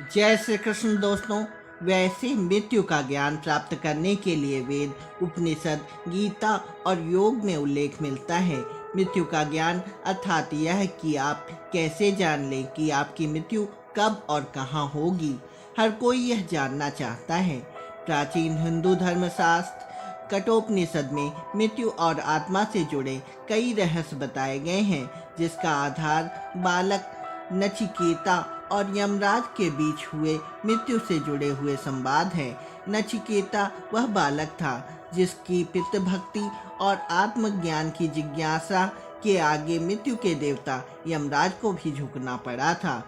जय श्री कृष्ण दोस्तों। वैसे मृत्यु का ज्ञान प्राप्त करने के लिए वेद, उपनिषद, गीता और योग में उल्लेख मिलता है। मृत्यु का ज्ञान अर्थात यह कि आप कैसे जान लें कि आपकी मृत्यु कब और कहाँ होगी। हर कोई यह जानना चाहता है। प्राचीन हिंदू धर्मशास्त्र कठोपनिषद में मृत्यु और आत्मा से जुड़े कई रहस्य बताए गए हैं, जिसका आधार बालक नचिकेता और यमराज के बीच हुए मृत्यु से जुड़े हुए संवाद है। नचिकेता वह बालक था जिसकी पितृभक्ति और आत्मज्ञान की जिज्ञासा के आगे मृत्यु के देवता यमराज को भी झुकना पड़ा था।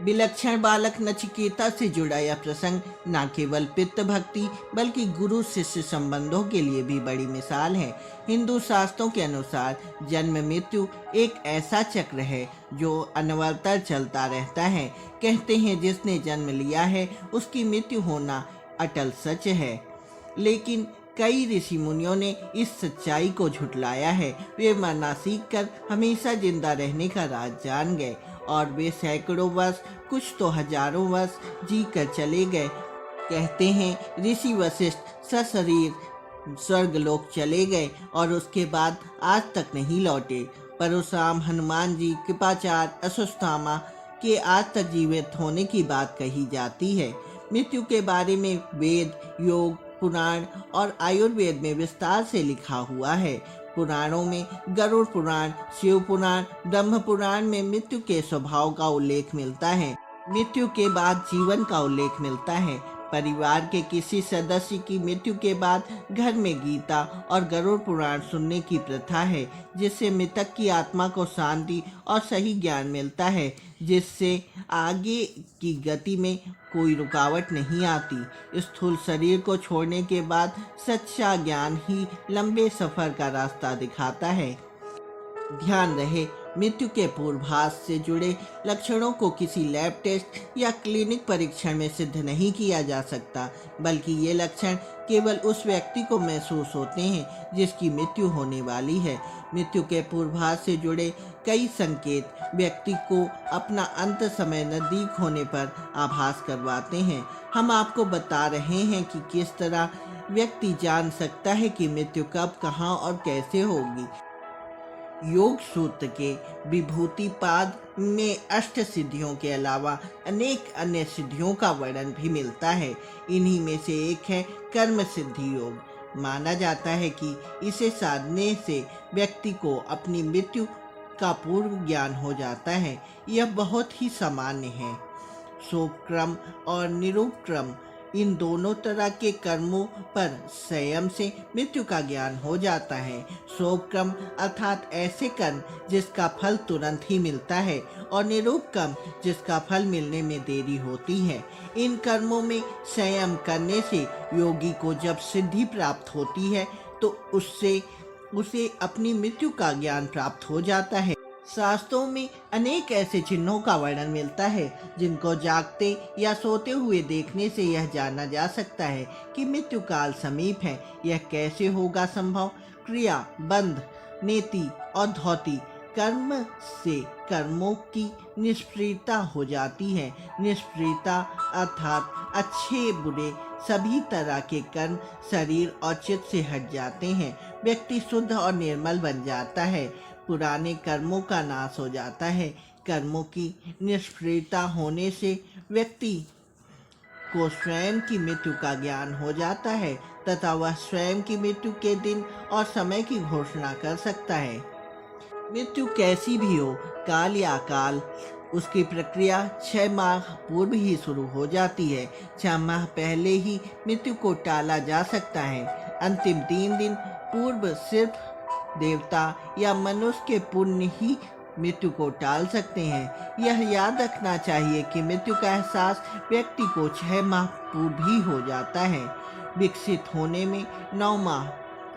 विलक्षण बालक नचिकेता से जुड़ा यह प्रसंग न केवल पितृ भक्ति बल्कि गुरु शिष्य संबंधों के लिए भी बड़ी मिसाल है। हिंदू शास्त्रों के अनुसार जन्म मृत्यु एक ऐसा चक्र है जो अनवरतर चलता रहता है। कहते हैं जिसने जन्म लिया है उसकी मृत्यु होना अटल सच है, लेकिन कई ऋषि मुनियों ने इस सच्चाई को झुठलाया है। वे मरना सीख कर हमेशा जिंदा रहने का राज जान गए और वे सैकड़ों वर्ष, कुछ तो हजारों वर्ष जी कर चले गए। कहते हैं ऋषि वशिष्ठ सशरीर स्वर्गलोक चले गए और उसके बाद आज तक नहीं लौटे। परशुराम, हनुमान जी, कृपाचार्य, अश्वत्थामा के आज तक जीवित होने की बात कही जाती है। मृत्यु के बारे में वेद, योग, पुराण और आयुर्वेद में विस्तार से लिखा हुआ है। पुराणों में गरुड़ पुराण, शिव पुराण, ब्रह्म पुराण में मृत्यु के स्वभाव का उल्लेख मिलता है। मृत्यु के बाद जीवन का उल्लेख मिलता है। परिवार के किसी सदस्य की मृत्यु के बाद घर में गीता और गरुड़ पुराण सुनने की प्रथा है, जिससे मृतक की आत्मा को शांति और सही ज्ञान मिलता है, जिससे आगे की गति में कोई रुकावट नहीं आती। स्थूल शरीर को छोड़ने के बाद सच्चा ज्ञान ही लंबे सफर का रास्ता दिखाता है। ध्यान रहे, मृत्यु के पूर्वाभास से जुड़े लक्षणों को किसी लैब टेस्ट या क्लिनिक परीक्षण में सिद्ध नहीं किया जा सकता, बल्कि ये लक्षण केवल उस व्यक्ति को महसूस होते हैं जिसकी मृत्यु होने वाली है। मृत्यु के पूर्वाभास से जुड़े कई संकेत व्यक्ति को अपना अंत समय नजदीक होने पर आभास करवाते हैं। हम आपको बता रहे हैं कि किस तरह व्यक्ति जान सकता है कि मृत्यु कब, कहाँ और कैसे होगी। योग सूत्र के विभूति पाद में अष्ट सिद्धियों के अलावा अनेक अन्य सिद्धियों का वर्णन भी मिलता है। इन्हीं में से एक है कर्म सिद्धि योग। माना जाता है कि इसे साधने से व्यक्ति को अपनी मृत्यु का पूर्व ज्ञान हो जाता है। यह बहुत ही सामान्य है। सोपक्रम और निरूपक्रम, इन दोनों तरह के कर्मों पर संयम से मृत्यु का ज्ञान हो जाता है। सोपक्रम अर्थात ऐसे कर्म जिसका फल तुरंत ही मिलता है, और निरूपक्रम जिसका फल मिलने में देरी होती है। इन कर्मों में संयम करने से योगी को जब सिद्धि प्राप्त होती है तो उसे अपनी मृत्यु का ज्ञान प्राप्त हो जाता है। शास्त्रों में अनेक ऐसे चिन्हों का वर्णन मिलता है जिनको जागते या सोते हुए देखने से यह जाना जा सकता है कि मृत्यु काल समीप है। यह कैसे होगा संभव? क्रिया, बंध, नेति और धौति कर्म से कर्मों की निष्क्रियता हो जाती है। निष्क्रियता अर्थात अच्छे बुरे सभी तरह के कर्म शरीर और चित्त से हट जाते हैं। व्यक्ति शुद्ध और निर्मल बन जाता है। पुराने कर्मों का नाश हो जाता है। कर्मों की निष्क्रियता होने से व्यक्ति को स्वयं की मृत्यु का ज्ञान हो जाता है तथा वह स्वयं की मृत्यु के दिन और समय की घोषणा कर सकता है। मृत्यु कैसी भी हो, काल या अकाल, उसकी प्रक्रिया 6 माह पूर्व ही शुरू हो जाती है। 6 माह पहले ही मृत्यु को टाला जा सकता है। अंतिम 3 दिन पूर्व सिर्फ देवता या मनुष्य के पुण्य ही मृत्यु को टाल सकते हैं। यह याद रखना चाहिए कि मृत्यु का एहसास व्यक्ति को 6 माह पूर्व ही हो जाता है। विकसित होने में 9 माह,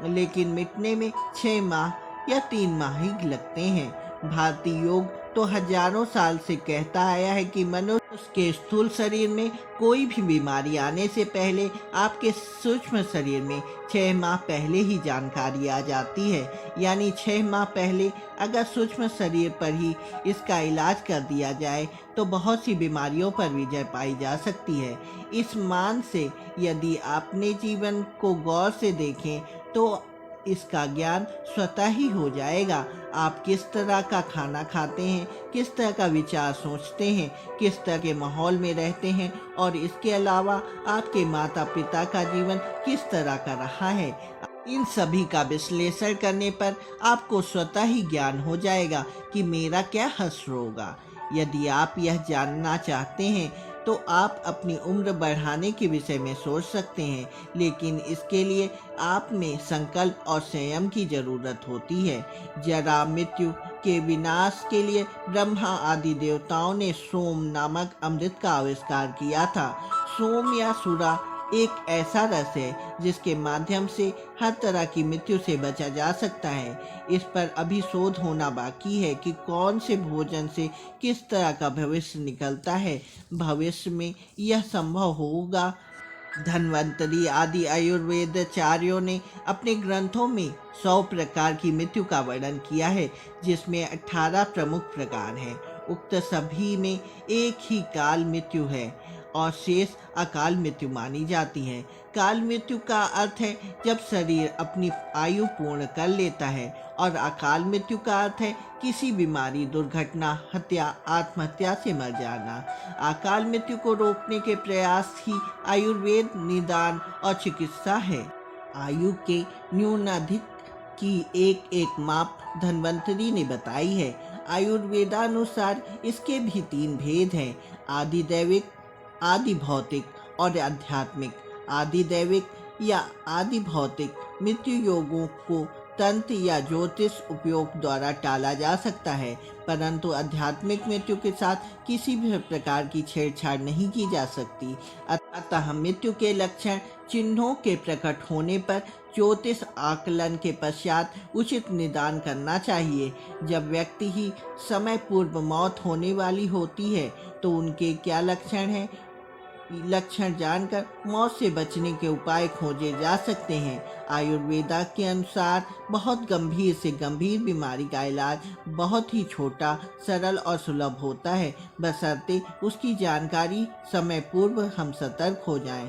लेकिन मिटने में 6 माह या 3 माह ही लगते हैं। भारतीय योग तो हजारों साल से कहता आया है कि मनुष्य के स्थूल शरीर में कोई भी बीमारी आने से पहले आपके सूक्ष्म शरीर में 6 माह पहले ही जानकारी आ जाती है। यानी 6 माह पहले अगर सूक्ष्म शरीर पर ही इसका इलाज कर दिया जाए तो बहुत सी बीमारियों पर विजय पाई जा सकती है। इस मान से यदि अपने जीवन को गौर से देखें तो इसका ज्ञान स्वतः ही हो जाएगा। आप किस तरह का खाना खाते हैं, किस तरह का विचार सोचते हैं, किस तरह के माहौल में रहते हैं और इसके अलावा आपके माता पिता का जीवन किस तरह का रहा है, इन सभी का विश्लेषण करने पर आपको स्वतः ही ज्ञान हो जाएगा कि मेरा क्या हश्र होगा। यदि आप यह जानना चाहते हैं तो आप अपनी उम्र बढ़ाने के विषय में सोच सकते हैं, लेकिन इसके लिए आप में संकल्प और संयम की जरूरत होती है। जरा मृत्यु के विनाश के लिए ब्रह्मा आदि देवताओं ने सोम नामक अमृत का आविष्कार किया था। सोम या सुरा एक ऐसा रस है जिसके माध्यम से हर तरह की मृत्यु से बचा जा सकता है। इस पर अभी शोध होना बाकी है कि कौन से भोजन से किस तरह का भविष्य निकलता है। भविष्य में यह संभव होगा। धन्वंतरी आदि आयुर्वेदाचार्यों ने अपने ग्रंथों में 100 प्रकार की मृत्यु का वर्णन किया है, जिसमें 18 प्रमुख प्रकार हैं। उक्त सभी में एक ही काल मृत्यु है और शेष अकाल मृत्यु मानी जाती है। काल मृत्यु का अर्थ है जब शरीर अपनी आयु पूर्ण कर लेता है और अकाल मृत्यु का अर्थ है किसी बीमारी, दुर्घटना, हत्या, आत्महत्या से मर जाना। अकाल मृत्यु को रोकने के प्रयास ही आयुर्वेद निदान और चिकित्सा है। आयु के न्यूनाधिक की एक एक माप धन्वंतरी ने बताई है। आयुर्वेदानुसार इसके भी 3 भेद हैं, आदि दैविक, आदि भौतिक और आध्यात्मिक। आदि दैविक या आदि भौतिक मृत्यु योगों को तंत्र या ज्योतिष उपयोग द्वारा टाला जा सकता है, परंतु आध्यात्मिक मृत्यु के साथ किसी भी प्रकार की छेड़छाड़ नहीं की जा सकती। अतः मृत्यु के लक्षण चिन्हों के प्रकट होने पर ज्योतिष आकलन के पश्चात उचित निदान करना चाहिए। जब व्यक्ति ही समय पूर्व मौत होने वाली होती है तो उनके क्या लक्षण हैं, लक्षण जानकर मौत से बचने के उपाय खोजे जा सकते हैं। आयुर्वेदा के अनुसार बहुत गंभीर से गंभीर बीमारी का इलाज बहुत ही छोटा, सरल और सुलभ होता है, बशर्ते उसकी जानकारी समय पूर्व हम सतर्क हो जाएं।